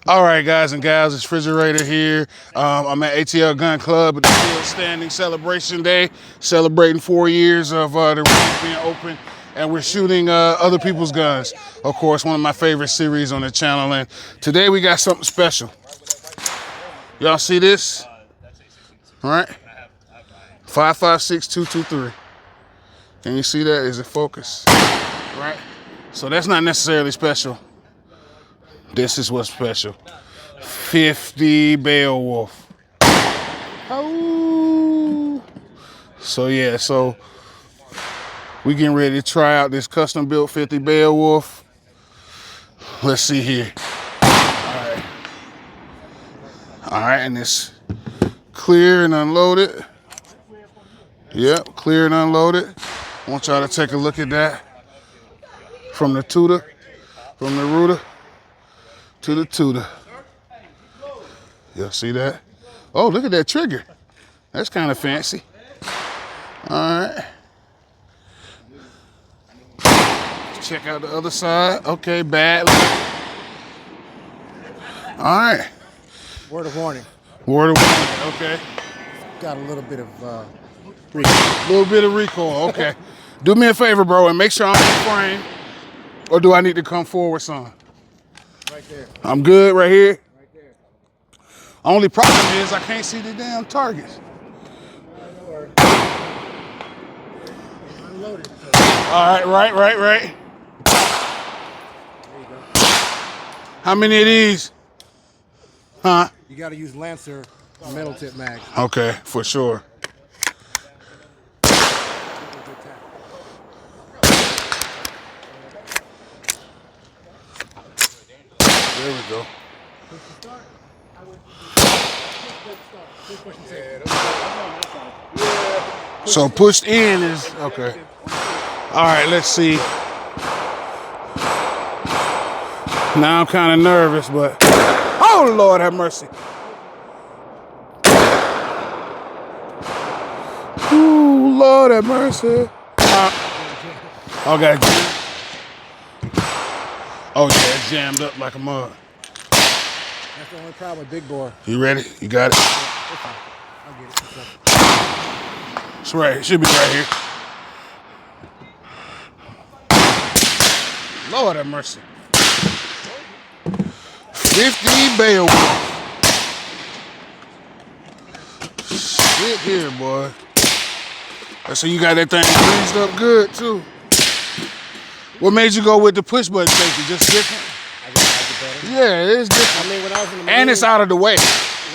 All right, guys and gals, it's Refrigerator here. I'm at Atl Gun Club at the Field Standing Celebration Day, celebrating 4 years of the range being open, and we're shooting other people's guns. Of course, one of my favorite series on the channel, and today we got something special. Y'all see this? All right, 5.56.223. Can you see that? Is it focused? Right. So that's not necessarily special. This is what's special. 50 Beowulf. Oh. So yeah, so we getting ready to try out this custom built 50 Beowulf. Let's see here. All right, and it's clear and unloaded. Yep, clear and unloaded. I want y'all to take a look at that. From the tutor, from the rooter to the tutor. Y'all see that? Oh, look at that trigger. That's kind of fancy. All right. Check out the other side. Okay, bad. All right. Word of warning. Word of warning, okay. Got a little bit of recoil. A little bit of recoil, okay. Do me a favor, bro, and make sure I'm in frame. Or do I need to come forward some? Right there. I'm good right here? Right there. Only problem is I can't see the damn targets. Unloaded. All right. There you go. How many of these? Huh? You got to use Lancer metal tip mag. Okay, for sure. There we go. So pushed in is, okay. All right, let's see. Now I'm kind of nervous, but, oh Lord have mercy. Ooh, Lord have mercy. Okay. Oh yeah, it's jammed up like a mug. That's the only problem with big bore. You ready? You got it? Yeah, I'll get it. It's right. It should be right here. Lord have mercy. 50 Beowulf. Shit here, boy. So you got that thing greased up good too. What made you go with the push button safety? Just different? I just like it better. Yeah, it is different. I mean, when I was in the Marines, and it's out of the way. When I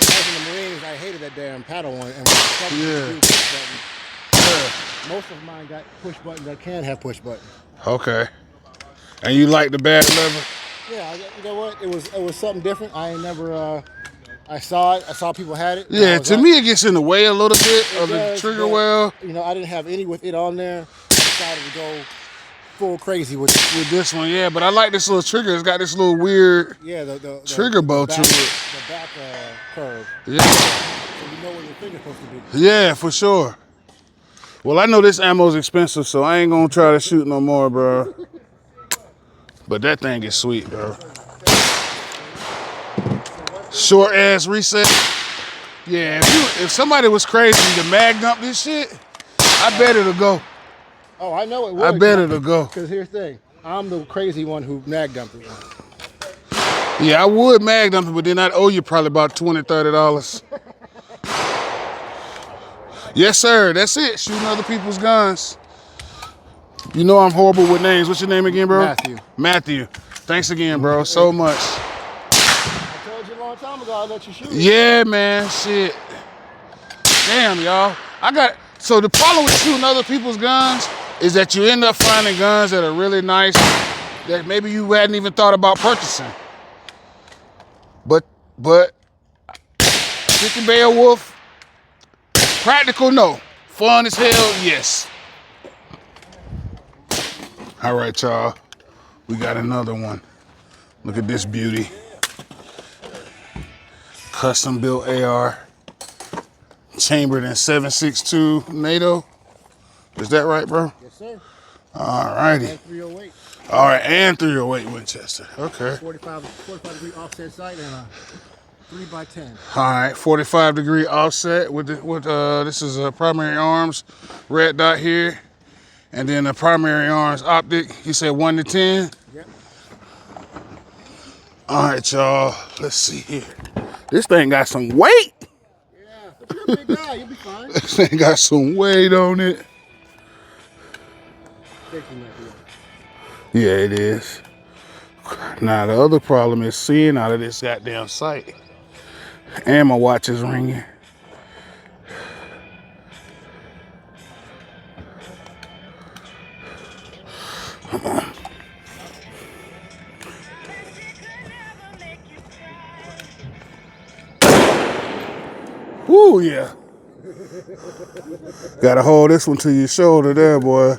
was in the Marines, I hated that damn paddle one. And when Yeah. push button, most of mine got push buttons that can have push buttons. Okay. And you like the bad leather? Yeah, you know what? It was something different. I ain't never. I saw it. I saw people had it. Yeah, to me it gets in the way a little bit of the trigger well. You know, I didn't have any with it on there. I decided to go full crazy with this one, yeah. But I like this little trigger. It's got this little weird the trigger bow to it. The back curve. Yeah. So you know where your finger's supposed to be. Yeah, for sure. Well, I know this ammo's expensive, so I ain't gonna try to shoot no more, bro. But that thing is sweet, bro. Short ass reset. Yeah, if somebody was crazy to mag dump this shit, I bet it'll go. Oh, I know it would. I bet it'll go. Because here's the thing. I'm the crazy one who mag dumped it. Yeah, I would mag dump it, but then I'd owe you probably about $20, $30. Yes, sir. That's it. Shooting other people's guns. You know I'm horrible with names. What's your name again, bro? Mathew. Matthew. Thanks again, bro. So much. I told you a long time ago I'd let you shoot. Yeah, man. Shit. Damn, y'all. So the problem with shooting other people's guns is that you end up finding guns that are really nice that maybe you hadn't even thought about purchasing. But 50 Beowulf, practical, no. Fun as hell, yes. All right, y'all. We got another one. Look at this beauty. Custom built AR. Chambered in 7.62 NATO. Is that right, bro? Yes, sir. All righty. And 308. All right, and 308 Winchester. Okay. 45 degree offset sight and a 3x10. All right, 45-degree offset with this is a primary arms, red dot here, and then a primary arms optic. You said 1 to 10. Yep. All right, y'all. Let's see here. This thing got some weight. Yeah, but you're a big guy. You'll be fine. This thing got some weight on it. Safety might be up. Yeah, it is. Now the other problem is seeing out of this goddamn sight. And my watch is ringing. Come on. Woo, yeah. Gotta hold this one to your shoulder there, boy.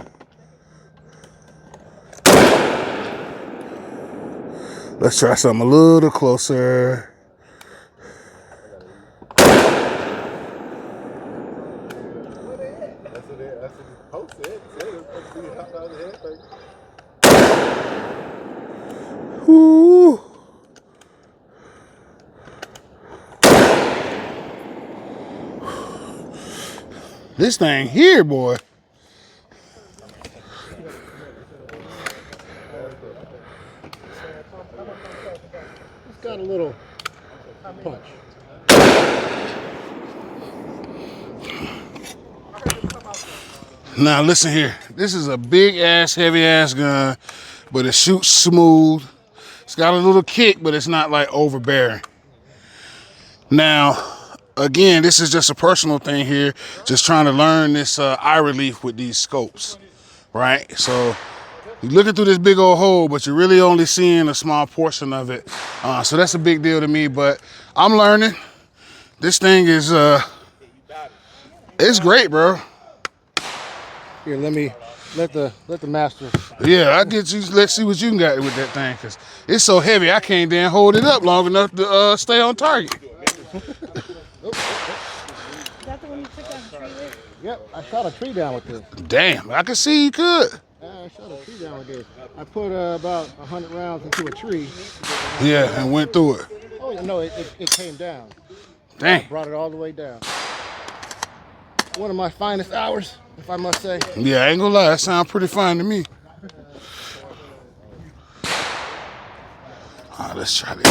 Let's try something a little closer. Woo. This thing here, boy. It's got a little punch. Now listen here. This is a big ass, heavy ass gun, but it shoots smooth. It's got a little kick, but it's not like overbearing. Now, again, this is just a personal thing here. Just trying to learn this eye relief with these scopes, right? So you're looking through this big old hole, but you're really only seeing a small portion of it. So that's a big deal to me, but I'm learning. This thing is, it's great, bro. Here, let the master. Yeah, I get you. Let's see what you can get with that thing, cause it's so heavy I can't then hold it up long enough to stay on target. Is that the one you took down the tree with? Yep, I shot a tree down with this. Damn, I can see you could. I shot a tree down with this. I put about 100 rounds into a tree. Yeah, and went through it. Oh yeah, no, it came down. Dang. Brought it all the way down. One of my finest hours, if I must say. Yeah, I ain't gonna lie, that sounds pretty fine to me. All right, let's try this.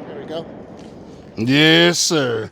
There we go. Yes, sir.